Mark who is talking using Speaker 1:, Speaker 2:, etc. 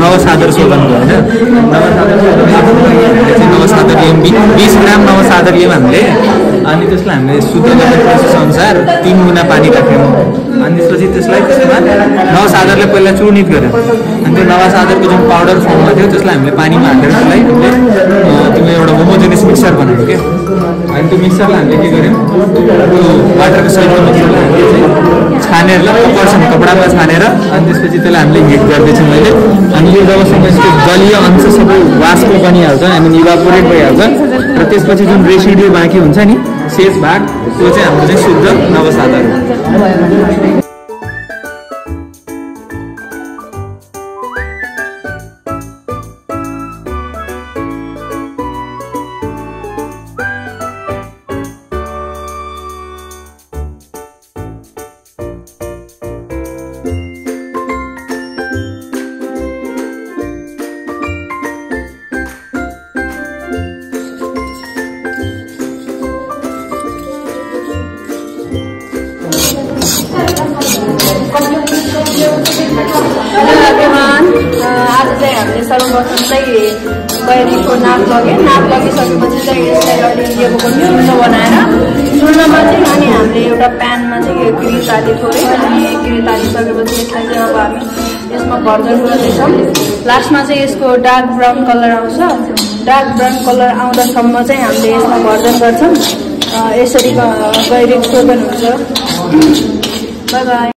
Speaker 1: नवसादर शोधनको होइन। नवसादर लियम 20 ग्राम नवसादर लियम हामीले, अनि त्यसलाई हामीले शुद्ध गर्ने प्रोसेस अनुसार 3 गुना पानी राख्यौँ। अनि त्यसपछि त्यसलाई त्यसमा नवसादरले पहिला चूर्णित गर्यो, अनि त्यो नवसादरको जुन पाउडर फर्ममा थियो त्यसलाई हामीले पानीमा हालेर त्यसलाई त्यो एउटा होमोजेनियस मिक्सर बनायौँ क्या। अनि त्यो मिक्सरलाई हामीले के गर्यौँ, त्यो वाटरको सहितको मिक्सरलाई हामीले चाहिँ छानेर पर्छौँ कपडामा छानेर, अनि त्यसपछि त्यसलाई हामीले हिट गर्दैछौँ अहिले। अनि यो जबसम्म यसको जलीय अंश सबै वाष्प बनिहाल्छ, हामी इभापोरेट भइहाल्छ, र त्यसपछि जुन रेसिड्यू बाँकी हुन्छ नि शेष भाग, त्यो चाहिँ हाम्रो चाहिँ शुद्ध नवसादर हो।
Speaker 2: आज चाहिँ हामीले सर्वप्रथम चाहिँ गैरीको नाप लगिसकेपछि चाहिँ यसलाई अहिले लिएको चूर्ण बनाएर, चूर्णमा चाहिँ अनि हामीले एउटा प्यानमा चाहिँ गिरित हाल्यो थोरै, अनि गिरित हालिसकेपछि यसलाई चाहिँ अब हामी यसमा भर्जन गर्दैछौँ। लास्टमा चाहिँ यसको डार्क ब्राउन कलर आउँछ, डार्क ब्राउन कलर आउँदासम्म चाहिँ हामीले यसमा भर्जन गर्छौँ। यसरी गैरी शोधन हुन्छ। By by.